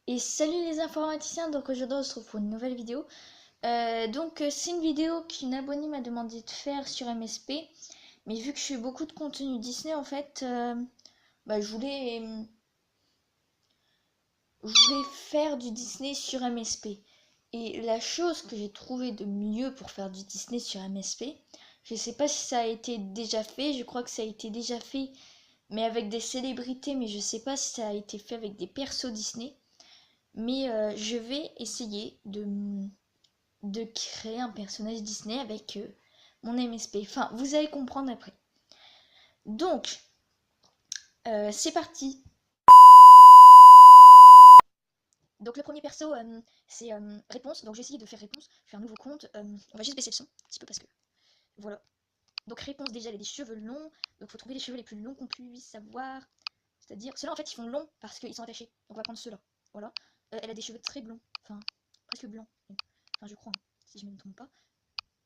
Et salut les informaticiens, donc aujourd'hui on se retrouve pour une nouvelle vidéo. C'est une vidéo qu'une abonnée m'a demandé de faire sur MSP. Mais vu que je fais beaucoup de contenu Disney en fait, je voulais faire du Disney sur MSP. Et la chose que j'ai trouvé de mieux pour faire du Disney sur MSP, je sais pas si ça a été déjà fait, je crois que ça a été déjà fait, mais avec des célébrités, mais je sais pas si ça a été fait avec des persos Disney. Mais je vais essayer de créer un personnage Disney avec mon MSP. Enfin, vous allez comprendre après. Donc, c'est parti. Donc le premier perso, c'est réponse. Donc j'ai essayé de faire réponse. Je fais un nouveau compte. On va juste baisser le son un petit peu parce que voilà. Donc réponse déjà, elle a des cheveux longs. Donc il faut trouver les cheveux les plus longs qu'on puisse savoir. C'est-à-dire, ceux-là en fait ils font long parce qu'ils sont attachés. Donc on va prendre ceux-là. Voilà. Elle a des cheveux très blonds. Enfin, presque blancs. Enfin, je crois, hein, si je ne me trompe pas.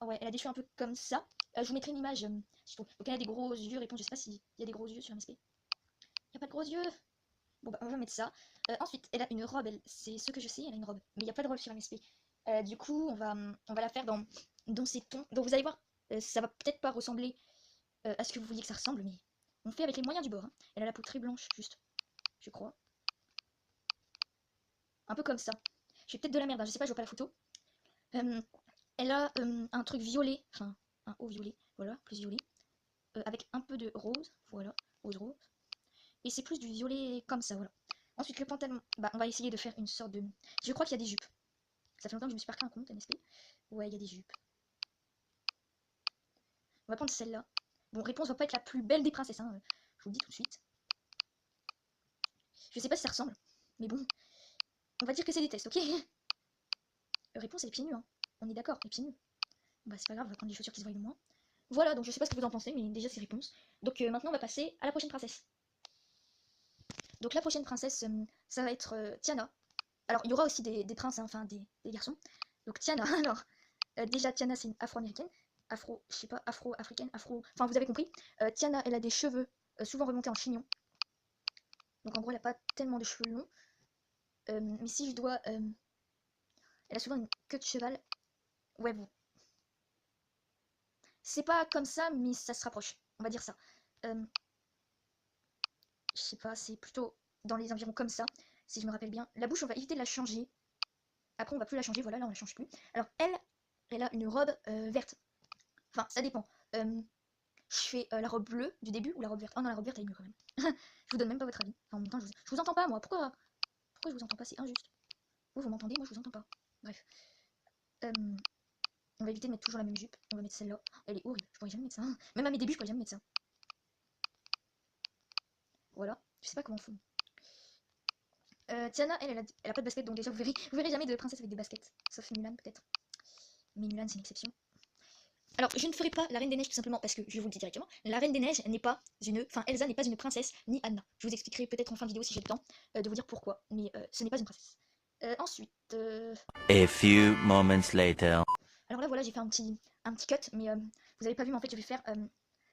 Oh ouais, elle a des cheveux un peu comme ça. Je vous mettrai une image. Si je trouve. Donc elle a des gros yeux. Réponse, je sais pas s'il y a des gros yeux sur MSP. Il n'y a pas de gros yeux. Bon bah on va mettre ça. Ensuite, elle a une robe. C'est ce que je sais, elle a une robe. Mais il n'y a pas de robe sur MSP. Du coup, on va la faire dans ces tons. Donc vous allez voir, ça va peut-être pas ressembler à ce que vous vouliez que ça ressemble, mais on fait avec les moyens du bord, hein. Elle a la peau très blanche, juste, je crois. Un peu comme ça. Je fais peut-être de la merde, hein, je sais pas, je vois pas la photo. Euh, Elle a un truc violet, enfin un haut violet, voilà, plus violet. Avec un peu de rose, voilà, rose. Et c'est plus du violet comme ça, voilà. Ensuite, le pantalon, bah, on va essayer de faire une sorte de... Je crois qu'il y a des jupes. Ça fait longtemps que je me suis pas créé un compte NSP. Ouais, il y a des jupes. On va prendre celle-là. Bon, réponse va pas être la plus belle des princesses, hein. Je vous le dis tout de suite. Je sais pas si ça ressemble, mais bon, on va dire que c'est des tests, ok. Réponse, elle est pieds nus, hein. On est d'accord, elle est pieds nus. Bah, c'est pas grave, on va prendre les chaussures qui se voient le moins. Voilà, donc je sais pas ce que vous en pensez, mais déjà c'est réponse. Donc maintenant, on va passer à la prochaine princesse. Donc la prochaine princesse, ça va être Tiana. Alors, il y aura aussi des princes, hein, enfin des garçons. Donc Tiana, alors, déjà Tiana c'est une afro-américaine. Afro, je sais pas, afro-africaine, afro... Enfin, vous avez compris. Tiana, elle a des cheveux souvent remontés en chignon. Donc en gros, elle a pas tellement de cheveux longs. Mais si je dois... elle a souvent une queue de cheval. Ouais, bon. C'est pas comme ça, mais ça se rapproche. On va dire ça. Euh, je sais pas, c'est plutôt dans les environs comme ça, si je me rappelle bien. La bouche, on va éviter de la changer. Après, on va plus la changer, voilà, là on la change plus. Alors, elle a une robe verte. Enfin, ça dépend. Je fais la robe bleue du début ou la robe verte. Oh non, la robe verte elle est mieux quand même. Je vous donne même pas votre avis. Enfin, en même temps, je vous entends pas moi. Pourquoi je vous entends pas? C'est injuste. Vous m'entendez? Moi je vous entends pas. Bref. Euh, on va éviter de mettre toujours la même jupe. On va mettre celle-là. Elle est horrible. Je pourrais jamais mettre ça. Même à mes débuts, je pourrais jamais mettre ça. Voilà. Je sais pas comment on fout. Tiana, elle a pas de basket, donc déjà vous verrez jamais de princesse avec des baskets. Sauf Mulan peut-être. Mais Mulan c'est une exception. Alors, je ne ferai pas la Reine des Neiges tout simplement parce que je vous le dis directement, la Reine des Neiges n'est pas une... Enfin, Elsa n'est pas une princesse, ni Anna. Je vous expliquerai peut-être en fin de vidéo si j'ai le temps de vous dire pourquoi, mais ce n'est pas une princesse. Ensuite... A few moments later. Alors là, voilà, j'ai fait un petit cut, mais vous avez pas vu, mais en fait, je vais faire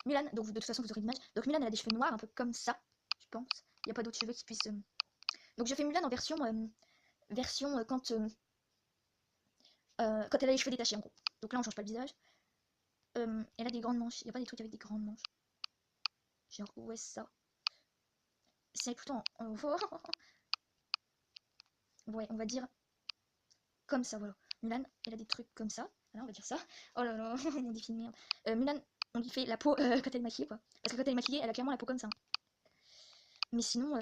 Mulan, donc de toute façon, vous aurez l'image. Donc Mulan, elle a des cheveux noirs, un peu comme ça, je pense. Il n'y a pas d'autres cheveux qui puissent... Donc je fais Mulan en version quand elle a les cheveux détachés, en gros. Donc là, on change pas le visage. Elle a des grandes manches, il n'y a pas des trucs avec des grandes manches. Genre, où est-ce ça? C'est plutôt en... Ouais, on va dire comme ça, voilà. Mulan, elle a des trucs comme ça. Alors, on va dire ça. Oh là là, mon défi de merde. Mulan, on lui fait la peau quand elle est maquillée, quoi. Parce que quand elle est maquillée, elle a clairement la peau comme ça. Mais sinon,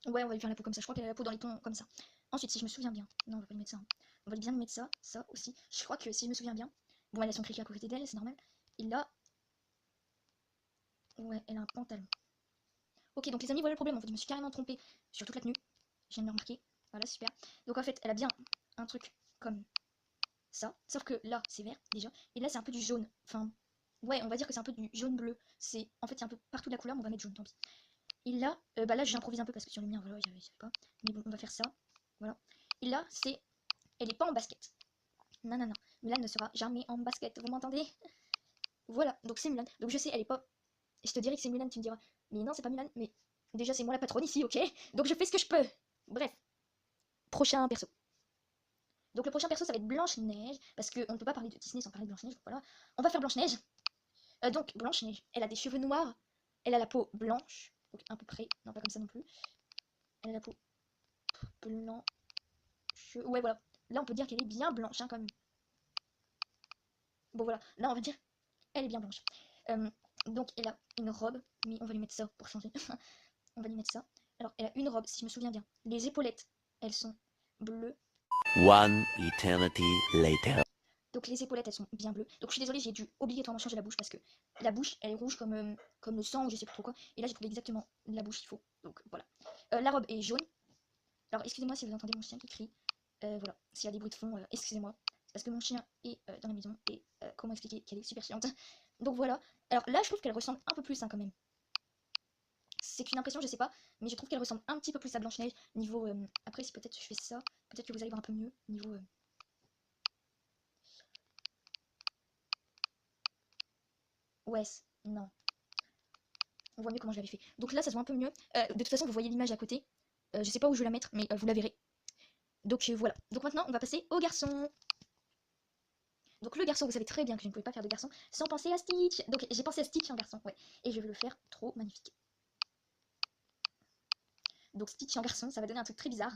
ouais, on va lui faire la peau comme ça. Je crois qu'elle a la peau dans les tons comme ça. Ensuite, si je me souviens bien. Non, on va pas lui mettre ça, hein. On va bien lui mettre ça, ça aussi. Je crois que si je me souviens bien. Bon, elle a son criquet à côté d'elle, c'est normal. Et là. Ouais, elle a un pantalon. Ok, donc les amis, voilà le problème. En fait, je me suis carrément trompée sur toute la tenue. Je viens de me remarquer. Voilà, super. Donc en fait, elle a bien un truc comme ça. Sauf que là, c'est vert déjà. Et là, c'est un peu du jaune. Enfin, ouais, on va dire que c'est un peu du jaune-bleu. En fait, il y a un peu partout de la couleur, mais on va mettre jaune, tant pis. Et là, bah là, j'improvise un peu parce que sur le mien, voilà, il y avait pas. Mais bon, on va faire ça. Voilà. Et là, c'est. Elle est pas en basket. Non, non, non. Mulan ne sera jamais en basket. Vous m'entendez? Voilà. Donc c'est Mulan. Donc je sais, elle est pas. Je te dirais que c'est Mulan, tu me diras. Mais non, c'est pas Mulan. Mais Déjà, c'est moi la patronne ici, ok? Donc je fais ce que je peux. Bref, prochain perso. Donc le prochain perso, ça va être Blanche-Neige, parce qu'on ne peut pas parler de Disney sans parler de Blanche-Neige, voilà. On va faire Blanche-Neige. Donc Blanche-Neige, elle a des cheveux noirs, elle a la peau blanche, donc à peu près, non pas comme ça non plus. Elle a la peau blanche. Ouais, voilà. Là, on peut dire qu'elle est bien blanche, hein, quand même. Bon, voilà. Là, on va dire elle est bien blanche. Donc, elle a une robe, mais on va lui mettre ça pour changer. On va lui mettre ça. Alors, elle a une robe, si je me souviens bien. Les épaulettes, elles sont bleues. One eternity later. Donc, les épaulettes, elles sont bien bleues. Donc, je suis désolée, j'ai dû obligatoirement changer la bouche parce que la bouche, elle est rouge comme le sang ou je sais plus trop quoi. Et là, j'ai trouvé exactement la bouche qu'il faut. Donc, voilà. La robe est jaune. Alors, excusez-moi si vous entendez mon chien qui crie. Voilà, s'il y a des bruits de fond, excusez-moi. C'est parce que mon chien est dans la maison et comment expliquer qu'elle est super chiante. Donc voilà. Alors là, je trouve qu'elle ressemble un peu plus, hein, quand même. C'est qu'une impression, je sais pas, mais je trouve qu'elle ressemble un petit peu plus à Blanche-Neige. Niveau. Après, si peut-être je fais ça, peut-être que vous allez voir un peu mieux. Niveau. Ouais, non. On voit mieux comment je l'avais fait. Donc là, ça se voit un peu mieux. De toute façon, vous voyez l'image à côté. Je sais pas où je vais la mettre, mais vous la verrez. Donc voilà. Donc maintenant, on va passer au garçon. Donc le garçon, vous savez très bien que je ne pouvais pas faire de garçon sans penser à Stitch. Donc j'ai pensé à Stitch en garçon, ouais. Et je vais le faire trop magnifique. Donc Stitch en garçon, ça va donner un truc très bizarre.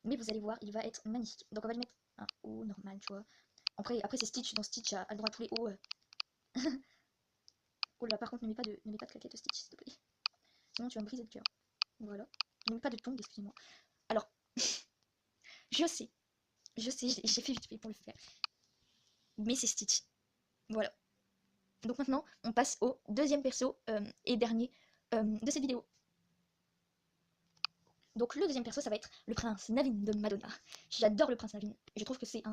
Mais vous allez voir, il va être magnifique. Donc on va lui mettre un haut normal, tu vois. Après c'est Stitch, donc Stitch a le droit à tous les hauts. Oh là, par contre, ne mets pas de claquettes Stitch, s'il te plaît. Sinon tu vas me briser le cœur. Voilà. Ne mets pas de tongs, excusez-moi. Alors, je sais, j'ai fait vite fait pour le faire. Mais c'est Stitch. Voilà. Donc maintenant, on passe au deuxième perso et dernier de cette vidéo. Donc le deuxième perso, ça va être le prince Naveen de Madonna. J'adore le prince Naveen. Je trouve que c'est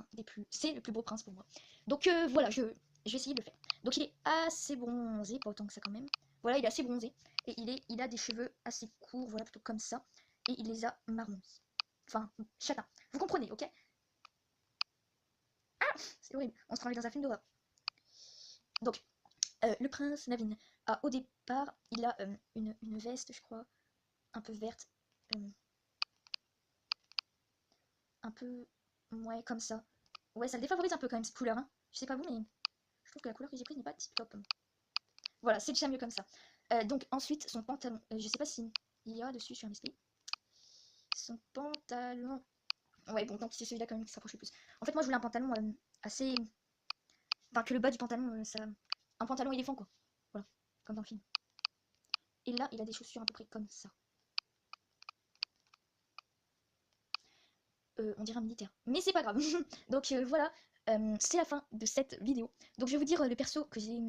c'est le plus beau prince pour moi. Donc voilà, je vais essayer de le faire. Donc il est assez bronzé, pas autant que ça quand même. Voilà, il est assez bronzé et il a des cheveux assez courts, voilà, plutôt comme ça. Et il les a marrons. Enfin, châtain. Vous comprenez, ok? Ah, c'est horrible. On se croirait dans un film d'horreur. Donc, le prince Naveen, au départ, il a une veste, je crois, un peu verte. Un peu, ouais, comme ça. Ouais, ça le défavorise un peu quand même, cette couleur, hein. Je sais pas vous, mais je trouve que la couleur que j'ai prise n'est pas tip top. Voilà, c'est déjà mieux comme ça. Donc ensuite, son pantalon, je sais pas si il y a dessus sur un esprit. Son pantalon... Ouais, bon, donc c'est celui-là quand même qui s'approche le plus. En fait, moi, je voulais un pantalon assez... Enfin, que le bas du pantalon, ça... Un pantalon éléphant, quoi. Voilà, comme dans le film. Et là, il a des chaussures à peu près comme ça. On dirait un militaire. Mais c'est pas grave. Donc voilà, c'est la fin de cette vidéo. Donc je vais vous dire le perso que j'ai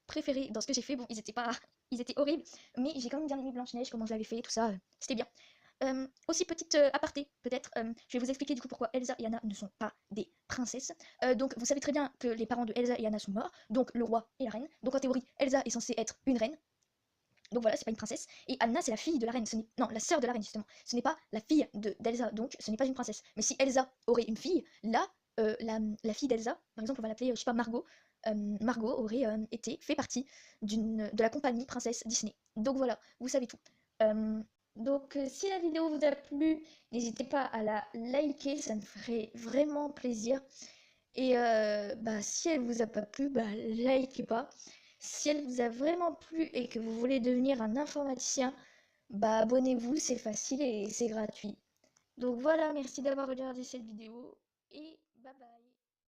préféré dans ce que j'ai fait. Bon, ils étaient pas... Ils étaient horribles, mais j'ai quand même bien aimé Blanche-Neige, comment je l'avais fait, tout ça, c'était bien. Aussi petite aparté, peut-être, je vais vous expliquer du coup pourquoi Elsa et Anna ne sont pas des princesses. Donc vous savez très bien que les parents de Elsa et Anna sont morts, donc le roi et la reine. Donc en théorie, Elsa est censée être une reine. Donc voilà, c'est pas une princesse. Et Anna, c'est la fille de la reine. Non, la sœur de la reine, justement. Ce n'est pas la fille d'Elsa, donc ce n'est pas une princesse. Mais si Elsa aurait une fille, là, la fille d'Elsa, par exemple, on va l'appeler, je sais pas, Margot. Margot aurait fait partie de la compagnie princesse Disney. Donc voilà, vous savez tout. Donc si la vidéo vous a plu, n'hésitez pas à la liker, ça me ferait vraiment plaisir. Et si elle vous a pas plu, likez pas. Si elle vous a vraiment plu et que vous voulez devenir un informaticien, abonnez-vous, c'est facile et c'est gratuit. Donc voilà, merci d'avoir regardé cette vidéo et bye bye.